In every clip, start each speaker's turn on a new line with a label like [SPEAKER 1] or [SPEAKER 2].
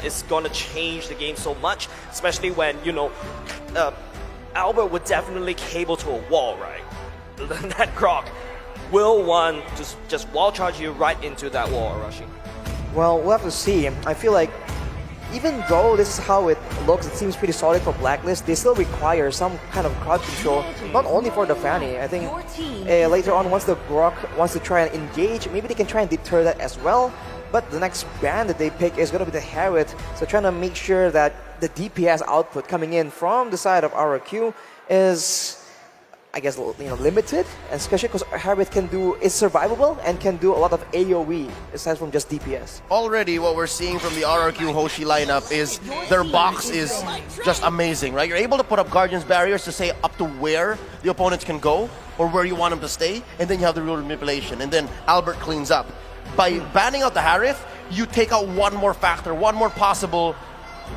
[SPEAKER 1] is going to change the game so much, especially when, you know, Albert would definitely cable to a wall, right? That Grok will want to just wall charge you right into that wall, Arashi.
[SPEAKER 2] Well, we'll have to see. I feel like even though this is how it looks, it seems pretty solid for Blacklist, they still require some kind of crowd control, not only for the Fanny. I think later on, once the Grok wants to try and engage, maybe they can try and deter that as well. But the next band that they pick is going to be the Harriet, so trying to make sure that the DPS output coming in from the side of RRQ is, I guess, limited, and especially because Harriet is survivable and can do a lot of AoE aside from just DPS.
[SPEAKER 3] Already what we're seeing from the RRQ HOSHI lineup is their box is just amazing, right? You're able to put up Guardian's barriers to say up to where the opponents can go or where you want them to stay, and then you have the rule manipulation, and then Albert cleans up. By banning out the Harith, you take out one more factor, one more possible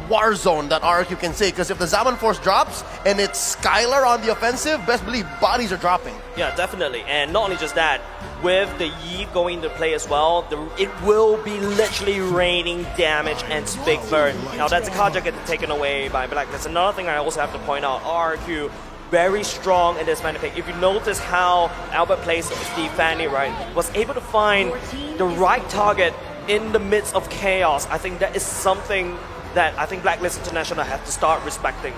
[SPEAKER 3] war zone that RRQ can say, because if the Zaman Force drops and it's Skylar on the offensive, best believe bodies are dropping.
[SPEAKER 1] Yeah, definitely. And not only just that, with the Yi going into play as well, it will be literally raining damage and big burn. Now that's a card that gets taken away by Black. That's another thing I also have to point out. RRQ very strong in this Fanny pick. If you notice how Albert plays the Fanny, right, was able to find the right target in the midst of chaos. I think that is something that I think Blacklist International has to start respecting.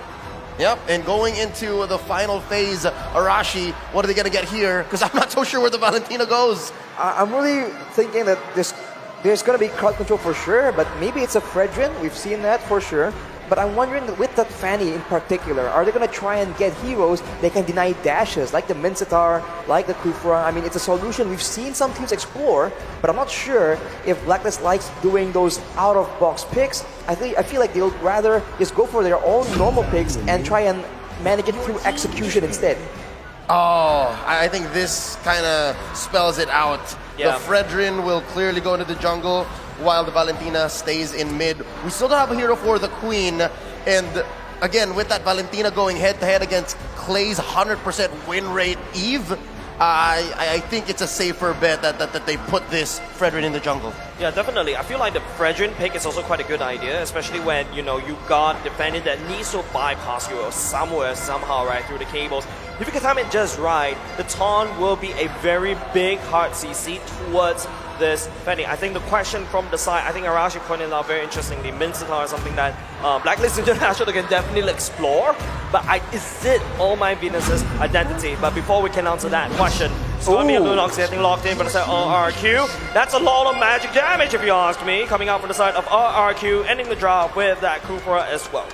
[SPEAKER 3] Yep, and going into the final phase, Arashi, what are they going to get here? Because I'm not so sure where the Valentina goes.
[SPEAKER 2] I'm really thinking that there's going to be crowd control for sure, but maybe it's a Fredrin. We've seen that for sure. But I'm wondering, with that Fanny in particular, are they going to try and get heroes they can deny dashes, like the Mincetar, like the Kufra? I mean, it's a solution we've seen some teams explore, but I'm not sure if Blacklist likes doing those out-of-box picks. I feel like they'll rather just go for their own normal picks and try and manage it through execution instead.
[SPEAKER 3] Oh, I think this kind of spells it out. Yeah. The Fredrin will clearly go into the jungle, while the Valentina stays in mid. We still don't have a hero for the Queen, and again, with that Valentina going head-to-head against Clay's 100% win rate Eve, I think it's a safer bet that they put this Fredrin in the jungle.
[SPEAKER 1] Yeah, definitely. I feel like the Fredrin pick is also quite a good idea, especially when, you know, you got defendant that needs to bypass you somewhere, somehow, right, through the cables. If you can time it just right, the taunt will be a very big hard CC towards this Fanny. I think the question from the side, I think Arashi pointed out very interestingly, Mincetar is something that Blacklist International can definitely explore, but is it All My Venus's identity? But before we can answer that question, Swami and Lunox getting locked in from the side of RRQ. That's a lot of magic damage, if you ask me, coming out from the side of RRQ, ending the draw with that Kufra as well.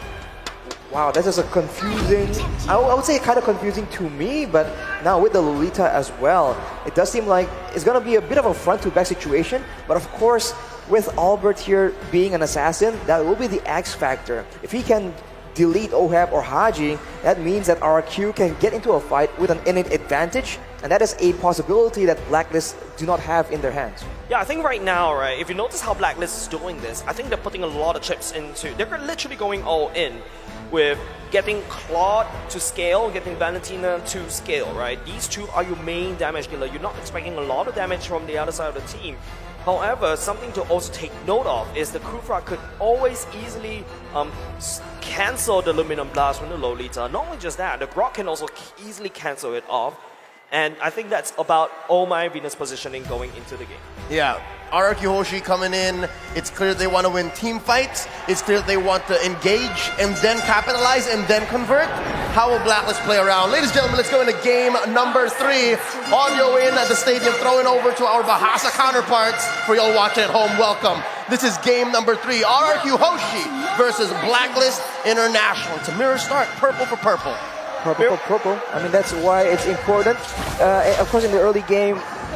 [SPEAKER 2] Wow, that is a confusing, I would say kind of confusing to me, but now with the Lolita as well, it does seem like it's going to be a bit of a front-to-back situation, but of course, with Albert here being an assassin, that will be the X factor. If he can delete Ohab or Haji, that means that RQ can get into a fight with an innate advantage, and that is a possibility that Blacklist do not have in their hands.
[SPEAKER 1] Yeah, I think right now, right, if you notice how Blacklist is doing this, I think they're putting a lot of chips into, they're literally going all in with getting Claude to scale, getting Valentina to scale, right? These two are your main damage dealer. You're not expecting a lot of damage from the other side of the team. However, something to also take note of is the Kufra could always easily cancel the Luminum Blast from the Lolita. Not only just that, the Grok can also easily cancel it off. And I think that's about all my Venus positioning going into the game.
[SPEAKER 3] Yeah, RRQ HOSHI coming in. It's clear they want to win team fights. It's clear they want to engage and then capitalize and then convert. How will Blacklist play around? Ladies and gentlemen, let's go into game number 3. Audio in at the stadium, throwing over to our Bahasa counterparts. For y'all watching at home, welcome. This is game number 3. RRQ HOSHI versus Blacklist International. It's a mirror start, purple for purple.
[SPEAKER 2] Purple. I mean, that's why it's important. Of course, in the early game,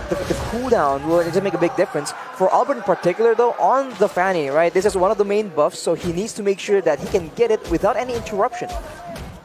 [SPEAKER 2] the cooldown will just make a big difference. For Albert in particular, though, on the Fanny, right, this is one of the main buffs, so he needs to make sure that he can get it without any interruption.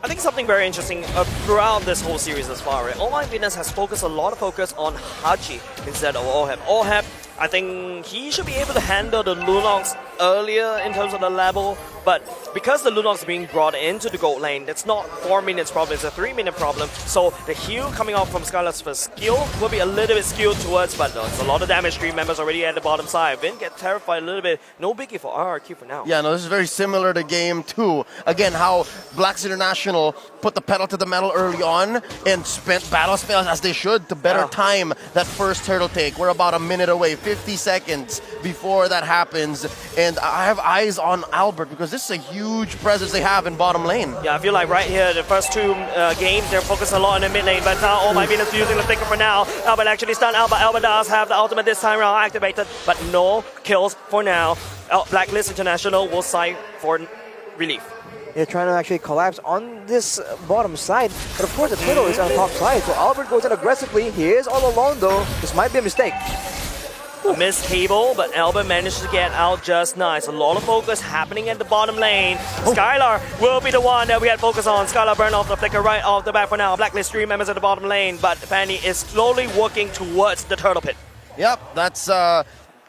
[SPEAKER 1] I think something very interesting throughout this whole series as far, right? All My Venus has focused a lot of focus on Haji instead of Ohab. Ohab, I think he should be able to handle the Lunox earlier in terms of the level, But because the Lunox is being brought into the gold lane, it's not 4 minutes problem, it's a 3-minute problem. So the heal coming out from Skylar's first skill will be a little bit skewed towards, but it's a lot of damage. 3 members already at the bottom side. Vin get terrified a little bit. No biggie for RRQ for now.
[SPEAKER 3] Yeah, no, this is very similar to game 2. Again, how Blacks International put the pedal to the metal early on and spent battle spells as they should to better time that first turtle take. We're about a minute away, 50 seconds before that happens. And I have eyes on Albert because this is a huge presence they have in bottom lane.
[SPEAKER 1] Yeah, I feel like right here, the first 2 games, they're focused a lot on the mid lane, but now, oh my goodness, using the Flicker for now. Albert actually stunned Albert. Albert does have the ultimate this time around activated, but no kills for now. Blacklist International will side for relief.
[SPEAKER 2] They're trying to actually collapse on this bottom side, but of course the turtle is on the top side, so Albert goes in aggressively. He is all alone though. This might be a mistake.
[SPEAKER 1] A missed table, but Albert managed to get out just nice. A lot of focus happening at the bottom lane. Skylar will be the one that we had focus on. Skylar burned off the Flicker right off the bat for now. Blacklist 3 members at the bottom lane, but Fanny is slowly working towards the turtle pit.
[SPEAKER 3] Yep, that's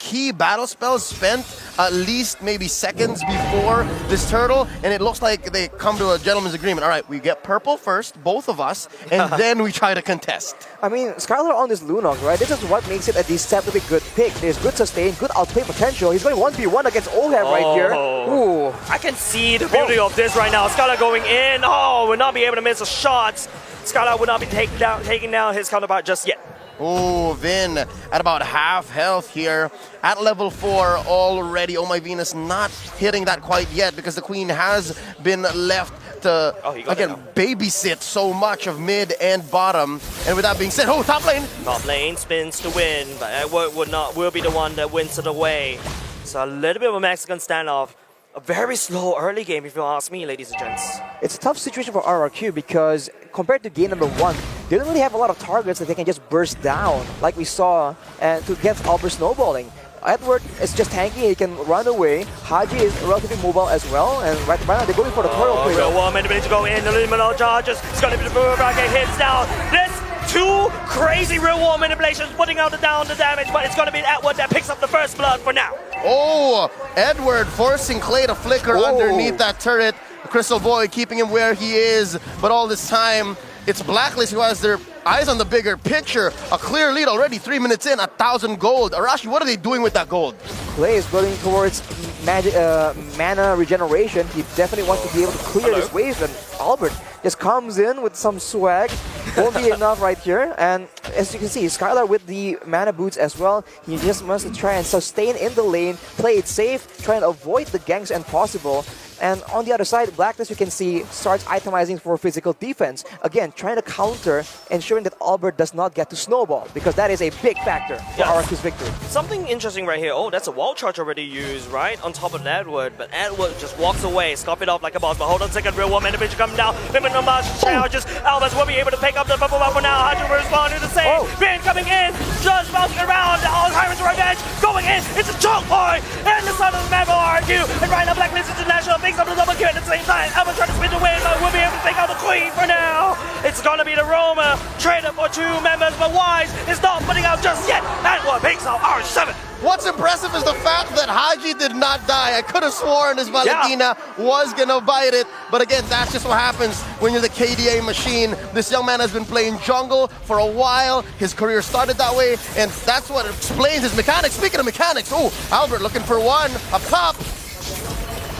[SPEAKER 3] key battle spells spent at least maybe seconds before this turtle, and it looks like they come to a gentleman's agreement. All right, we get purple first, both of us, and then we try to contest.
[SPEAKER 2] I mean, Skylar on this Lunox, right? This is what makes it a deceptively good pick. There's good sustain, good outplay potential. He's going 1v1 against Oham right here. Ooh.
[SPEAKER 1] I can see the beauty of this right now. Skylar going in. Oh, will not be able to miss the shots. Skylar would not be taking down his counterpart just yet.
[SPEAKER 3] Oh, Vin at about half health here at level 4 already. Oh my Venus not hitting that quite yet because the Queen has been left to, again, babysit so much of mid and bottom. And with that being said, top lane!
[SPEAKER 1] Top lane spins to win, but Edward will be the one that wins it away. So a little bit of a Mexican standoff. A very slow early game, if you ask me, ladies and gents.
[SPEAKER 2] It's a tough situation for RRQ because compared to game number 1, they don't really have a lot of targets that they can just burst down, like we saw to get Albert snowballing. Edward is just tanky, he can run away. HOSHI is relatively mobile as well, and right now they're going for the turtle play.
[SPEAKER 1] Real woman ready to go in, the luminal charges. It's going to be the boom bracket hits down. This 2 crazy real war manipulations putting out down the damage, but it's going to be Edward that picks up the first blood for now.
[SPEAKER 3] Oh, Edward forcing Clay to flicker underneath that turret. Crystal Void keeping him where he is, but all this time, it's Blacklist who has their eyes on the bigger picture. A clear lead already, 3 minutes in, 1,000 gold. Arashi, what are they doing with that gold?
[SPEAKER 2] Clay is building towards mana regeneration. He definitely wants to be able to clear this wave, and Albert just comes in with some swag. Won't be enough right here. And as you can see, Skylar with the mana boots as well. He just must try and sustain in the lane, play it safe, try and avoid the ganks when possible. And on the other side, Blacklist, you can see, starts itemizing for physical defense. Again, trying to counter, ensuring that Albert does not get to snowball, because that is a big factor for RRQ's victory.
[SPEAKER 1] Something interesting right here. Oh, that's a wall charge already used, right? On top of Edward, but Edward just walks away, scoff it off like a boss. But hold on a second, real woman, the bitch coming down. Limit no much challenges. Albert will be able to pick up the bubble for now. HOSHI will respond to the same. Ben coming in, just bouncing around. Alzheimer's revenge going in. It's a choke point, and the son of the man for RRQ. And right now, Blacklist International picks up the double kill at the same time. Albert trying to spin the win, but we'll be able to take out the Queen for now. It's gonna be the Roma traded for 2 members, but Wise is not putting out just yet. Edward picks out R7.
[SPEAKER 3] What's impressive is the fact that HOSHI did not die. I could have sworn his Valentina was gonna bite it, but again, that's just what happens when you're the KDA machine. This young man has been playing jungle for a while. His career started that way, and that's what explains his mechanics. Speaking of mechanics, Albert looking for one up top.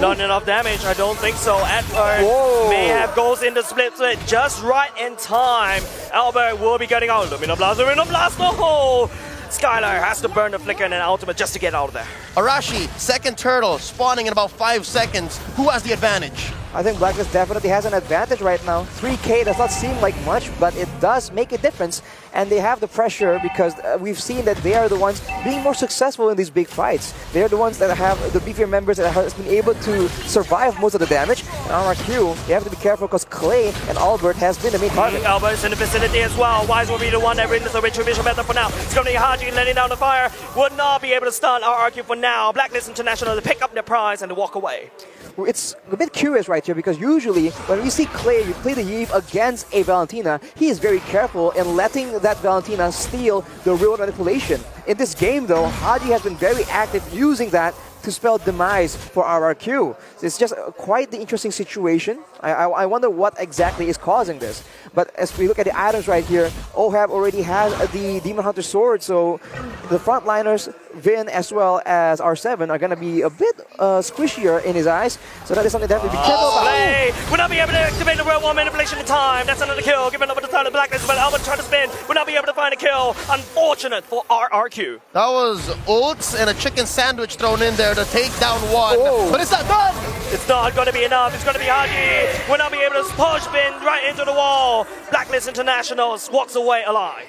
[SPEAKER 1] Not enough damage, I don't think so. Edward may have goes into split just right in time. Albert will be getting out. Lumina Blast, oh! Skylar has to burn the flicker and an ultimate just to get out of there.
[SPEAKER 3] Arashi, second turtle, spawning in about 5 seconds. Who has the advantage?
[SPEAKER 2] I think Blacklist definitely has an advantage right now. 3K does not seem like much, but it does make a difference. And they have the pressure because we've seen that they are the ones being more successful in these big fights. They're the ones that have the beefier members that have been able to survive most of the damage. And RRQ, you have to be careful because Clay and Albert has been the main target.
[SPEAKER 1] Albert's in the vicinity as well. Wise will be the one that wins the retribution method for now. It's going to be HOSHI letting down the fire. Would not be able to stun RRQ for now. Blacklist International to pick up their prize and to walk away.
[SPEAKER 2] It's a bit curious right here because usually when we see Clay play the Eve against a Valentina, he is very careful in letting that Valentina steal the real manipulation. In this game though, HOSHI has been very active using that to spell demise for RRQ. It's just quite the interesting situation. I wonder what exactly is causing this. But as we look at the items right here, OHAB already has the Demon Hunter sword, so the frontliners, Vin as well as R7, are going to be a bit squishier in his eyes. So that is something that we have to be careful about.
[SPEAKER 1] Slay will not be able to activate the real one manipulation in time. That's another kill. Given over the time of Blacklist, but Albert trying to spin will not be able to find a kill. Unfortunate for RRQ.
[SPEAKER 3] That was ults and a chicken sandwich thrown in there to take down one.
[SPEAKER 2] Oh.
[SPEAKER 3] But it's not done!
[SPEAKER 1] It's not going to be enough. It's going to be HOSHI. Will not be able to push Vin right into the wall. Blacklist Internationals walks away alive.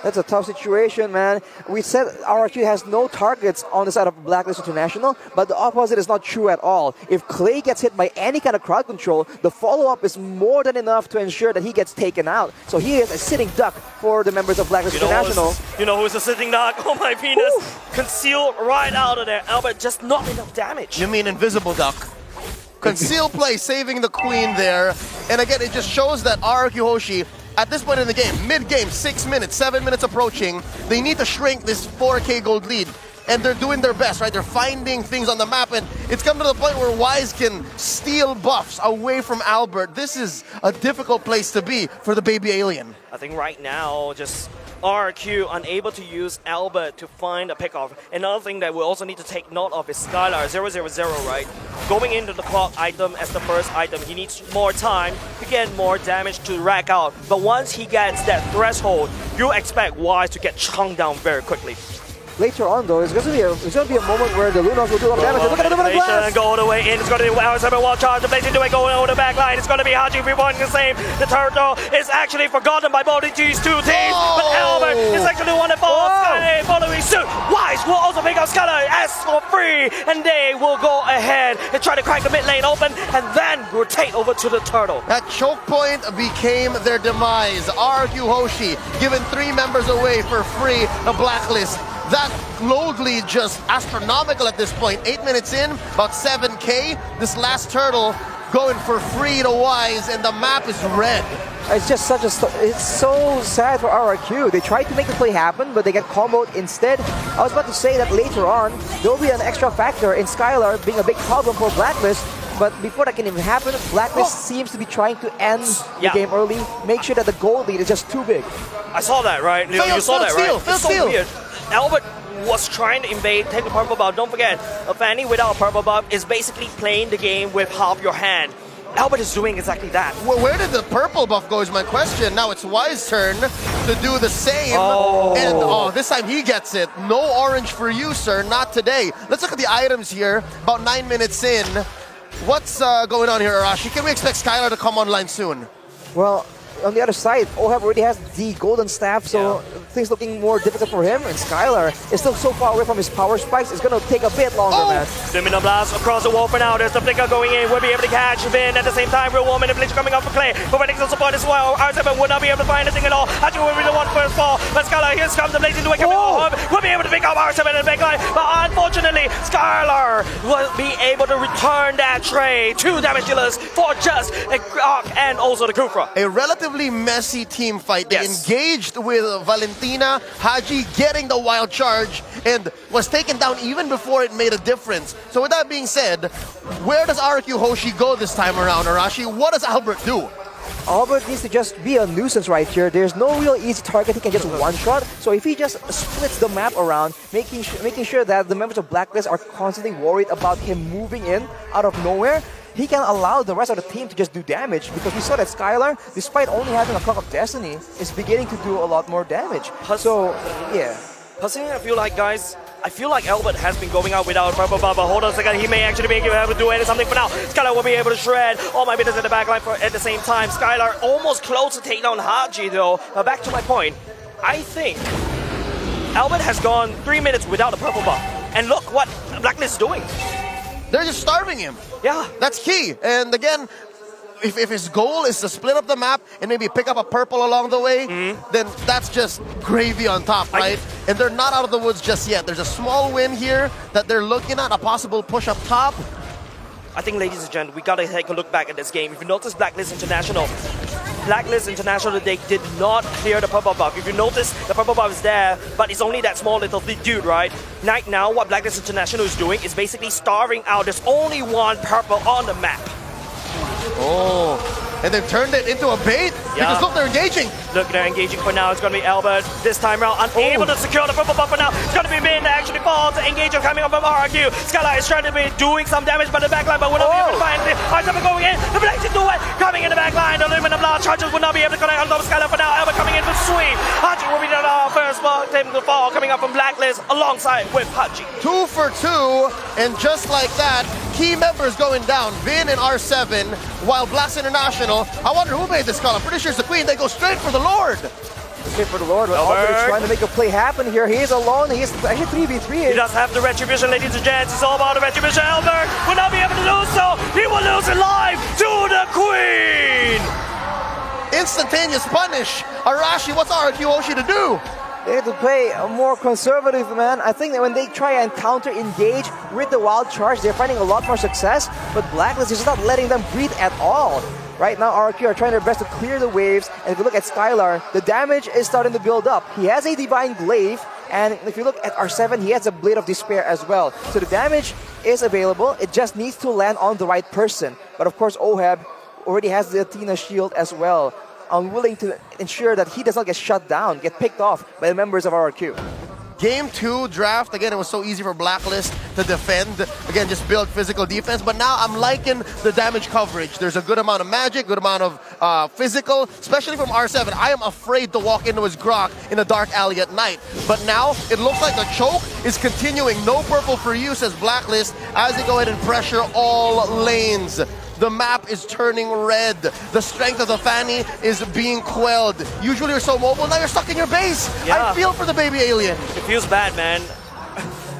[SPEAKER 2] That's a tough situation, man. We said RRQ has no targets on the side of Blacklist International, but the opposite is not true at all. If Clay gets hit by any kind of crowd control, the follow-up is more than enough to ensure that he gets taken out. So he is a sitting duck for the members of Blacklist International.
[SPEAKER 1] You know who's a sitting duck? Oh my penis.
[SPEAKER 2] Oof.
[SPEAKER 1] Concealed right out of there. Albert, just not enough damage.
[SPEAKER 3] You mean invisible duck? Conceal play saving the queen there. And again, it just shows that RRQ HOSHI, at this point in the game, mid-game, 6 minutes, 7 minutes approaching, they need to shrink this 4K gold lead. And they're doing their best, right? They're finding things on the map, and it's come to the point where Wise can steal buffs away from Albert. This is a difficult place to be for the baby alien.
[SPEAKER 1] I think right now, just RRQ unable to use Albert to find a pickoff. Another thing that we also need to take note of is Skylar 000, right? Going into the clock item as the first item, he needs more time to get more damage to rack out. But once he gets that threshold, you expect Wise to get chunked down very quickly.
[SPEAKER 2] Later on, though, it's going to be a moment where the Lunos will do a lot of damage. Look at the glass!
[SPEAKER 1] Go all the way in. It's going to be R7 wall charge. The Blazing Duet going over the back line. It's going to be HOSHI reborn the same. The turtle is actually forgotten by both of these two teams. But Albert is actually the one that falls. Skylar following suit. Wise will also pick up Skylar as for free. And they will go ahead and try to crack the mid lane open and then rotate over to the turtle.
[SPEAKER 3] That choke point became their demise. RRQ HOSHI giving 3 members away for free, a Blacklist. That load lead just astronomical at this point. 8 minutes in, about 7K. This last turtle going for free to Wise, and the map is red.
[SPEAKER 2] It's just it's so sad for RRQ. They tried to make the play happen, but they get comboed instead. I was about to say that later on, there will be an extra factor in Skylar being a big problem for Blacklist. But before that can even happen, Blacklist seems to be trying to end the game early, make sure that the goal lead is just too big.
[SPEAKER 1] I saw that, right? You saw that, right? It's so weird. Albert was trying to invade, take the purple buff. Don't forget, a Fanny without a purple buff is basically playing the game with half your hand. Albert is doing exactly that.
[SPEAKER 3] Well, where did the purple buff go is my question. Now it's Wise's turn to do the same. And this time he gets it. No orange for you, sir. Not today. Let's look at the items here. About 9 minutes in. What's going on here, Arashi? Can we expect Skylar to come online soon?
[SPEAKER 2] Well, on the other side, OHAB already has the golden staff, so things looking more difficult for him. And Skylar is still so far away from his power spikes, it's going to take a bit longer, man.
[SPEAKER 1] Domino Blast across the wall for now. There's the flicker going in. We'll be able to catch Vin at the same time. Real Woman and Blitz coming up for Clay. Providing some support as well. R7 would not be able to find anything at all. Actually, will be the one first fall. But Skylar, here comes the Blazing Duet coming over. We'll be able to pick up R7 in the back line. But unfortunately, Skylar will be able to return that tray. 2 damage dealers for just a Arc and also the Kufra.
[SPEAKER 3] A relatively messy team fight. They engaged with Valentina, HOSHI getting the wild charge, and was taken down even before it made a difference. So with that being said, where does RRQ HOSHI go this time around, Arashi? What does Albert do?
[SPEAKER 2] Albert needs to just be a nuisance right here. There's no real easy target he can just one-shot. So if he just splits the map around, making sure that the members of Blacklist are constantly worried about him moving in out of nowhere, he can allow the rest of the team to just do damage, because we saw that Skylar, despite only having a Cup of Destiny, is beginning to do a lot more damage. So, yeah.
[SPEAKER 1] Personally, I feel like, guys, Albert has been going out without purple buff. Hold on a second, he may actually be able to do something for now. Skylar will be able to shred all my business in the backline at the same time. Skylar almost close to take down HOSHI though. But back to my point, I think Albert has gone 3 minutes without a purple buff. And look what Blacklist is doing.
[SPEAKER 3] They're just starving him.
[SPEAKER 1] Yeah.
[SPEAKER 3] That's key. And again, if his goal is to split up the map and maybe pick up a purple along the way, then that's just gravy on top, right? And they're not out of the woods just yet. There's a small win here that they're looking at, a possible push up top.
[SPEAKER 1] I think, ladies and gentlemen, we gotta take a look back at this game. If you notice Blacklist International, Blacklist International, they did not clear the purple buff. If you notice, the purple buff is there, but it's only that small little dude, right? Right now, what Blacklist International is doing is basically starving out. There's only one purple on the map.
[SPEAKER 3] Oh, and they've turned it into a bait?
[SPEAKER 1] Yeah.
[SPEAKER 3] Because look, they're engaging.
[SPEAKER 1] Look, they're engaging for now. It's going to be Albert this time around, unable to secure the purple buff for now. It's going to be Min that actually falls. Engager coming up from RRQ. Skylar is trying to be doing some damage by the backline, but will not be able to find it. R7 going in. The Blacklist do it. Coming in the backline. The Lumen of Blast charges will not be able to connect on top of Skylar for now. Albert coming in for sweep. Haji will be the first team to fall, coming up from Blacklist alongside with Haji.
[SPEAKER 3] 2 for 2, and just like that, key members going down. Vin and R7, while Blacks International, I wonder who made this call. I'm pretty sure it's the Queen. They go straight for the Lord.
[SPEAKER 2] Straight for the Lord, but Albert is trying to make a play happen here. He is alone. He is actually 3v3.
[SPEAKER 1] He does have the retribution, ladies and gents. It's all about the retribution. Albert will not be able to lose, so he will lose it live to the Queen.
[SPEAKER 3] Instantaneous punish. Arashi, what's RRQ HOSHI to do?
[SPEAKER 2] They have to play a more conservative, man. I think that when they try and counter-engage with the wild charge, they're finding a lot more success, but Blacklist is just not letting them breathe at all. Right now, RRQ are trying their best to clear the waves, and if you look at Skylar, the damage is starting to build up. He has a Divine Glaive, and if you look at R7, he has a Blade of Despair as well. So the damage is available, it just needs to land on the right person. But of course, Ohab already has the Athena shield as well. Unwilling to ensure that he does not get shut down, get picked off by the members of RRQ.
[SPEAKER 3] Game 2 draft, again, it was so easy for Blacklist to defend. Again, just build physical defense. But now I'm liking the damage coverage. There's a good amount of magic, good amount of physical, especially from R7. I am afraid to walk into his grok in a dark alley at night. But now it looks like the choke is continuing. No purple for you, says Blacklist, as they go ahead and pressure all lanes. The map is turning red. The strength of the Fanny is being quelled. Usually you're so mobile, now you're stuck in your base.
[SPEAKER 1] Yeah.
[SPEAKER 3] I feel for the baby alien.
[SPEAKER 1] It feels bad, man.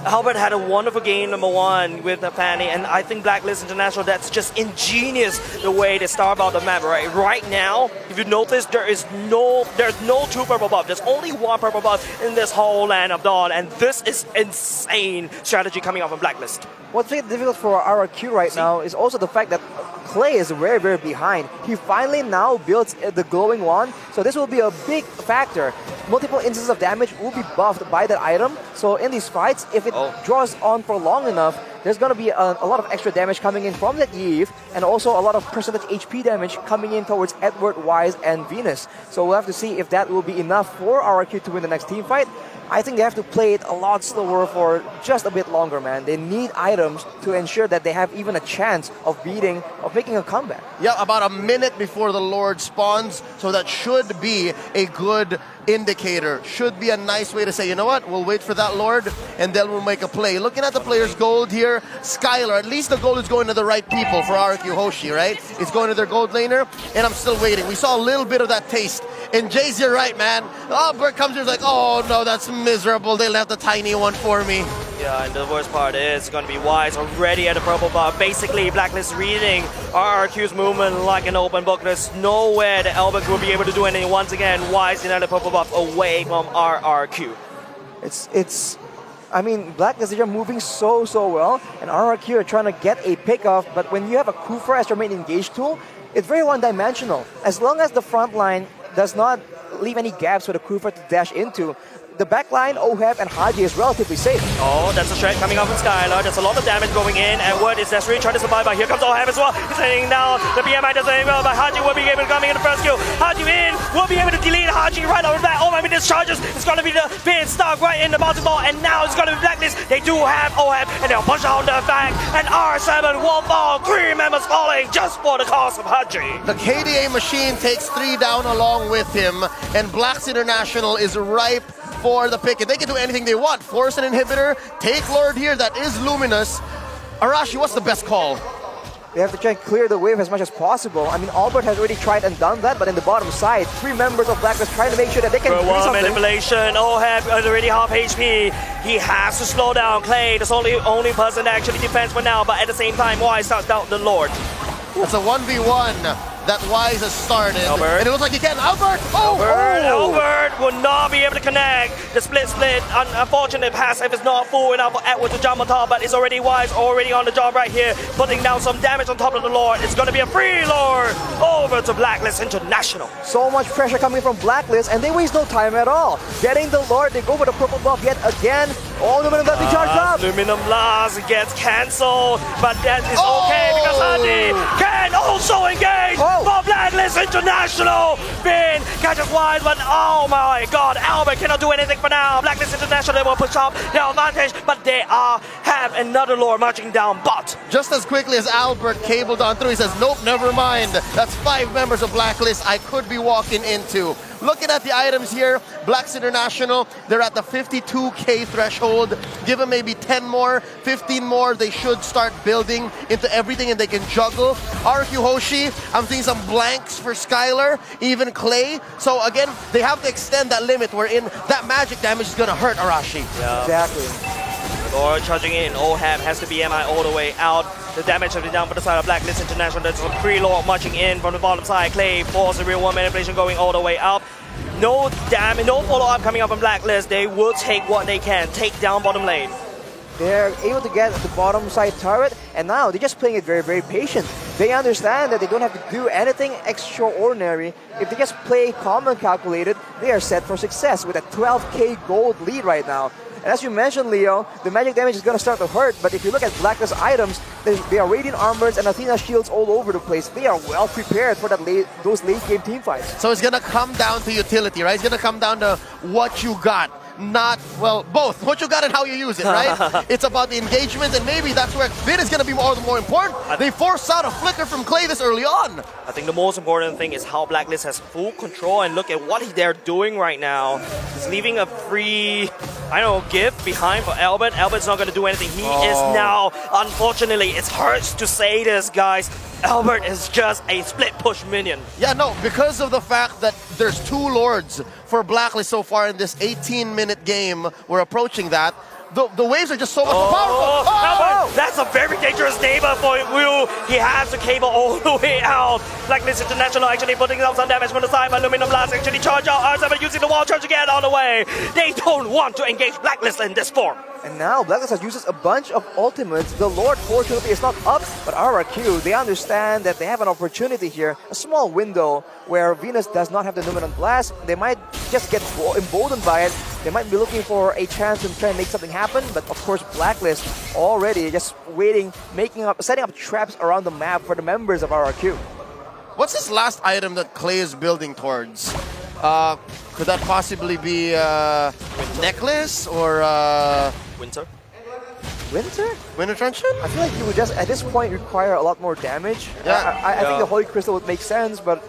[SPEAKER 1] Albert had a wonderful game, number 1, with the Fanny, and I think Blacklist International, that's just ingenious the way they start about the map, right? Right now, if you notice, there's no 2 purple buff. There's only 1 purple buff in this whole land of Dawn, and this is insane strategy coming out from Blacklist.
[SPEAKER 2] What's really difficult for RRQ right now is also the fact that Clay is very, very behind. He finally now builds the glowing wand, so this will be a big factor. Multiple instances of damage will be buffed by that item, so in these fights, if it draws on for long enough, there's going to be a lot of extra damage coming in from that Eve, and also a lot of percentage HP damage coming in towards Edward, Wise, and Venus. So we'll have to see if that will be enough for RRQ to win the next team fight. I think they have to play it a lot slower for just a bit longer, man. They need items to ensure that they have even a chance of making a comeback.
[SPEAKER 3] Yeah, about a minute before the Lord spawns, so that should be a good indicator. Should be a nice way to say, you know what, we'll wait for that Lord, and then we'll make a play. Looking at the players' gold here, Skylar, at least the gold is going to the right people for RRQ HOSHI, right? It's going to their gold laner, and I'm still waiting. We saw a little bit of that taste. And Jace, you're right, man. Albert comes here and is like, oh no, that's miserable. They left a tiny one for me.
[SPEAKER 1] Yeah, and the worst part is it's going to be Wise already at the purple buff. Basically, Blacklist reading RRQ's movement like an open book. There's nowhere that Albert will be able to do anything. Once again, Wise in the purple buff away from RRQ.
[SPEAKER 2] I mean, Blacklist are moving so well, and RRQ are trying to get a pick-off, but when you have a Kufa as your main engage tool, it's very one-dimensional. As long as the front line does not leave any gaps for the Kufa to dash into, the backline, Ohab, and Haji is relatively safe.
[SPEAKER 1] Oh, that's a shred coming off from Skylar. There's a lot of damage going in. Edward is desperately trying to survive, but here comes Ohab as well. He's hitting now. The BMI doesn't even well, but Haji will be able to come in the first kill. Haji in, will be able to delete Haji right over the back. Oh my goodness, charges. It's going to be the being stuck right in the bouncing ball, and now it's going to be Blacklist. They do have Ohab, and they'll push on the back, and R7 will fall. 3 members falling just for the cost of Haji.
[SPEAKER 3] The KDA machine takes 3 down along with him, and Blacks International is ripe for the pick. And they can do anything they want. Force an inhibitor, take Lord here, that is Luminous. Arashi, what's the best call?
[SPEAKER 2] They have to try and clear the wave as much as possible. I mean, Albert has already tried and done that, but in the bottom side, 3 members of Blacklist trying to make sure that they can do something.
[SPEAKER 1] Manipulation, Ohab is already half HP. He has to slow down Clay. That's only person that actually defends for now, but at the same time, Wise starts down the Lord.
[SPEAKER 3] That's a 1v1. that Wise has started.
[SPEAKER 1] Albert.
[SPEAKER 3] And it looks like he can. Albert! Oh!
[SPEAKER 1] Albert will not be able to connect. The split. Unfortunate pass if it's not full enough for Edward to jump on top, but it's already Wise, already on the job right here, putting down some damage on top of the Lord. It's going to be a free Lord over to Blacklist International.
[SPEAKER 2] So much pressure coming from Blacklist, and they waste no time at all. Getting the Lord, they go for the purple buff yet again. Oh, Luminum Blast charged up.
[SPEAKER 1] Luminum Blast gets cancelled, but that is okay because Andy can also engage for Blacklist International. Finn catches Wise, but oh my god, Albert cannot do anything for now. Blacklist International will push up their advantage, but they have another Lord marching down bot.
[SPEAKER 3] Just as quickly as Albert cabled on through, he says, nope, never mind. That's 5 members of Blacklist I could be walking into. Looking at the items here, Blacks International, they're at the 52k threshold. Give them maybe 10 more, 15 more, they should start building into everything and they can juggle. RRQ HOSHI, I'm seeing some blanks for Skylar, even Clay. So again, they have to extend that limit wherein that magic damage is going to hurt Arashi.
[SPEAKER 1] Yeah.
[SPEAKER 2] Exactly.
[SPEAKER 1] Lord charging in, Oham has to be MI all the way out. The damage will be down for the side of Blacklist International. There's a free Lord marching in from the bottom side. Clay forces the real one manipulation going all the way out. No damage, no follow-up coming up from Blacklist. They will take what they can, take down bottom lane.
[SPEAKER 2] They're able to get the bottom side turret, and now they're just playing it very, very patient. They understand that they don't have to do anything extraordinary. If they just play calm and calculated, they are set for success with a 12k gold lead right now. And as you mentioned, Leo, the magic damage is going to start to hurt, but if you look at Blacklist items, they are Radiant Armors and Athena shields all over the place. They are well prepared for those late game team fights.
[SPEAKER 3] So it's going to come down to utility, right? It's going to come down to what you got. Not, well, both. What you got and how you use it, right? It's about the engagement, and maybe that's where Finn is going to be more important. They forced out a flicker from Clay this early on.
[SPEAKER 1] I think the most important thing is how Blacklist has full control, and look at what they're doing right now. He's leaving a free, I don't know, gift behind for Albert. Albert's not going to do anything. He is now, unfortunately, it hurts to say this, guys, Albert is just a split push minion.
[SPEAKER 3] Yeah, no, because of the fact that there's 2 Lords for Blacklist so far in this 18-minute game, we're approaching that. The waves are just so much more powerful.
[SPEAKER 1] Albert, that's a very dangerous neighbor for Will. He has the cable all the way out. Blacklist International actually putting up some damage from the side, but Luminum Blast actually charge out. R7 using the wall charge again on the way. They don't want to engage Blacklist in this form.
[SPEAKER 2] And now Blacklist has uses a bunch of ultimates. The Lord fortunately is not up, but RRQ, they understand that they have an opportunity here, a small window where Venus does not have the Luminant Blast. They might just get emboldened by it. They might be looking for a chance to try and make something happen, but of course Blacklist already just waiting, setting up traps around the map for the members of RRQ.
[SPEAKER 3] What's this last item that Clay is building towards? Could that possibly be necklace or
[SPEAKER 1] Winter?
[SPEAKER 3] Winter Truncheon?
[SPEAKER 2] I feel like you would just, at this point, require a lot more damage.
[SPEAKER 3] Yeah.
[SPEAKER 2] I think the Holy Crystal would make sense, but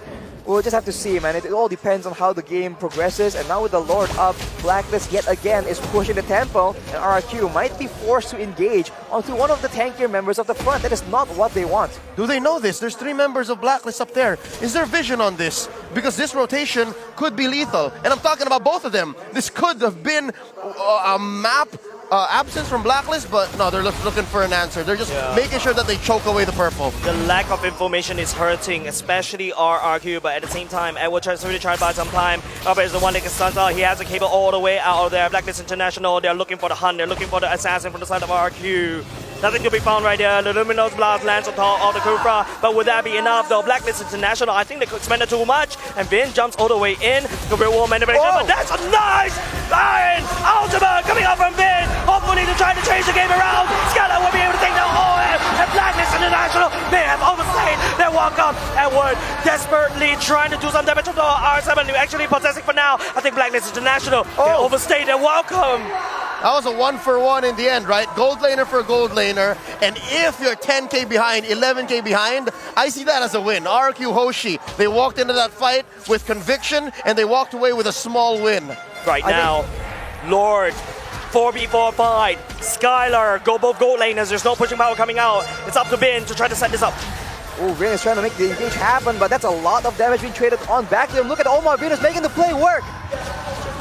[SPEAKER 2] we'll just have to see, man. It all depends on how the game progresses. And now with the Lord up, Blacklist yet again is pushing the tempo, and RRQ might be forced to engage onto one of the tankier members of the front. That is not what they want.
[SPEAKER 3] Do they know this? There's 3 members of Blacklist up there. Is there vision on this? Because this rotation could be lethal. And I'm talking about both of them. This could have been a map absence from Blacklist, but no, they're looking for an answer. They're just making sure that they choke away the purple.
[SPEAKER 1] The lack of information is hurting, especially RRQ, but at the same time, Edward tries to really try to buy some time. Albert is the one that gets stunned out. He has a cable all the way out of there. Blacklist International, they're looking for the hunt. They're looking for the assassin from the side of RRQ. Nothing to be found right there. The Luminous Blast lands on top of the Kufra, but would that be enough though? Blacklist International, I think they could spend it too much, and Vin jumps all the way in. The real world manipulation, but that's a nice iron ultimate coming out from Vin. Hopefully to try to change the game around. Skylar will be able to take down OM, and Blacklist International may have overstayed their welcome. Edward desperately trying to do some damage to the R7, who actually possessing for now. I think Blacklist International, they overstayed their welcome.
[SPEAKER 3] That was a 1-for-1 in the end, right? Gold laner for gold laner. And if you're 10k behind, 11k behind, I see that as a win. RRQ HOSHI, they walked into that fight with conviction, and they walked away with a small win.
[SPEAKER 1] Right now, Lord, 4v4 fight. Skylar, go both gold laners. There's no pushing power coming out. It's up to Bin to try to set this up.
[SPEAKER 2] Oh, Vin is trying to make the engage happen, but that's a lot of damage being traded on back to him. Look at Omar, Venus making the play work.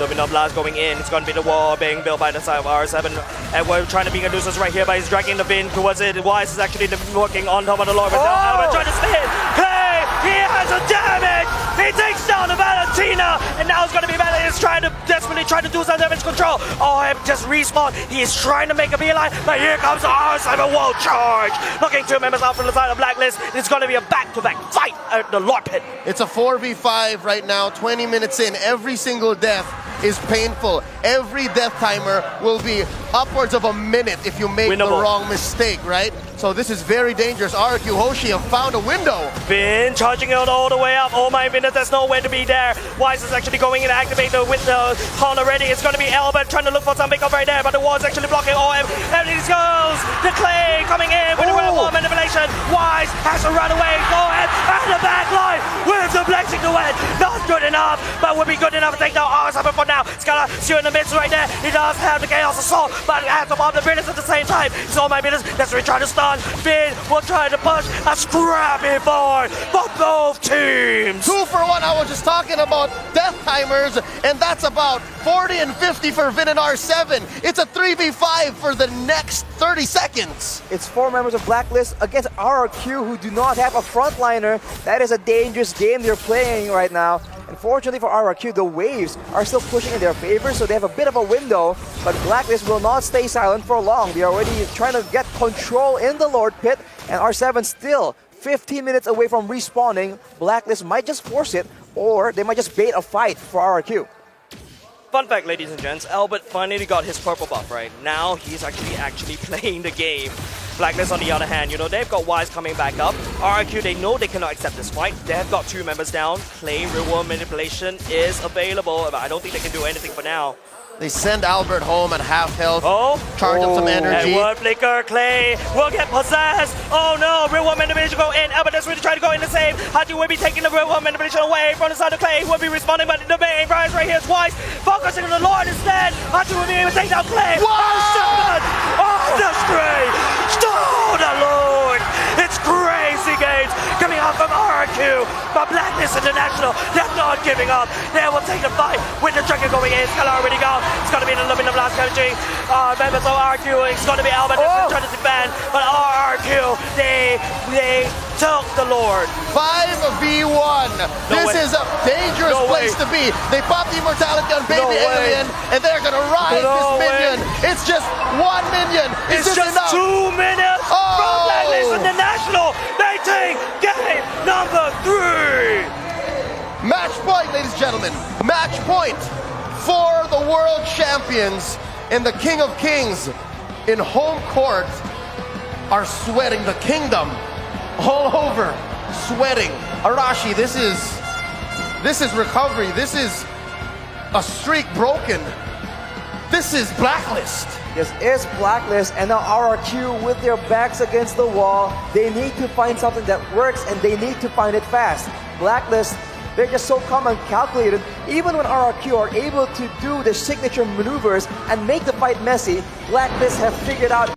[SPEAKER 1] Luminous Blast going in. It's going to be the wall being built by the side of R7. And we're trying to be a nuisance right here, but he's dragging the Vin towards it. Wise is actually working on top of the Lord. But now Albert trying to spin. Clay, he has bunch of damage. He takes down the Valentina, and now it's going to be Valentina desperately trying to do some damage control. OM just respawn. He is trying to make a beeline, but here comes the R7 World Charge. Looking two members out from the side of Blacklist. It's going to be a back-to-back fight at the Lord Pit.
[SPEAKER 3] It's a 4v5 right now, 20 minutes in. Every single death is painful. Every death timer will be upwards of a minute if you make the wrong mistake, right? So this is very dangerous. RRQ HOSHI have found a window.
[SPEAKER 1] Finn charging it all the way up. Oh my goodness, there's nowhere to be there. Wise is actually going in to activate the window con already. It's going to be Albert trying to look for something over there, but the wall is actually blocking OM. And these goes the Clay coming in with the wall manipulation. Wise has to run away. OM and the back line with the blessing to win. Not good enough, but would be good enough to take down R7 for now. Scala still in the midst right there. He does have the Chaos Assault, but has to bomb the British at the same time. So my goodness, that's what we're trying to stun. Finn will try to push a scrappy board for both teams.
[SPEAKER 3] 2 for 1. I was just talking about death timers, and that's about 40 and 50 for Vin and R7. It's a 3v5 for the next 30 seconds.
[SPEAKER 2] It's 4 members of Blacklist against RRQ, who do not have a frontliner. That is a dangerous game they're playing right now. Unfortunately for RRQ, the waves are still pushing in their favor, so they have a bit of a window, but Blacklist will not stay silent for long. They're already trying to get control in the Lord Pit, and R7 still 15 minutes away from respawning. Blacklist might just force it, or they might just bait a fight for RRQ.
[SPEAKER 1] Fun fact, ladies and gents, Albert finally got his purple buff, right? Now he's actually playing the game. Blacklist, on the other hand, you know, they've got Wise coming back up. RRQ, they know they cannot accept this fight. They've got 2 members down. Clay real world manipulation is available, but I don't think they can do anything for now.
[SPEAKER 3] They send Albert home at half health. Charge up some energy.
[SPEAKER 1] Edward Flicker, Clay will get possessed. Oh no, real world manipulation go in. Albert is really trying to go in the same. Haji will be taking the real world manipulation away from the side of Clay. He will be responding, but the main prize right here is Wise. Focusing on the Lord instead. Haji will be able to take down Clay. Oh, the stray. Oh, the Lord. It's crazy games coming out from RRQ. But Blacklist International, they're not giving up. They will take the fight with the Dragon going in. Scala already gone. It's going to be the Luminum Blast chemistry. Members of RRQ, it's going to be Albert that's trying to defend. But RRQ, they took the Lord.
[SPEAKER 3] 5v1. This is a dangerous place to be. They pop the immortality on Baby Alien, and they're going to ride this minion. It's just 1 minion.
[SPEAKER 1] It's just enough? 2 minutes from Blacklist International. They take game number 3.
[SPEAKER 3] Match point, ladies and gentlemen. Match point for the world champions, and the King of Kings in home court are sweating. The kingdom all over, sweating. Arashi, this is recovery. This is a streak broken. This is Blacklist.
[SPEAKER 2] This is Blacklist, and now RRQ with their backs against the wall. They need to find something that works, and they need to find it fast. Blacklist, they're just so calm and calculated. Even when RRQ are able to do the signature maneuvers and make the fight messy, Blacklist have figured out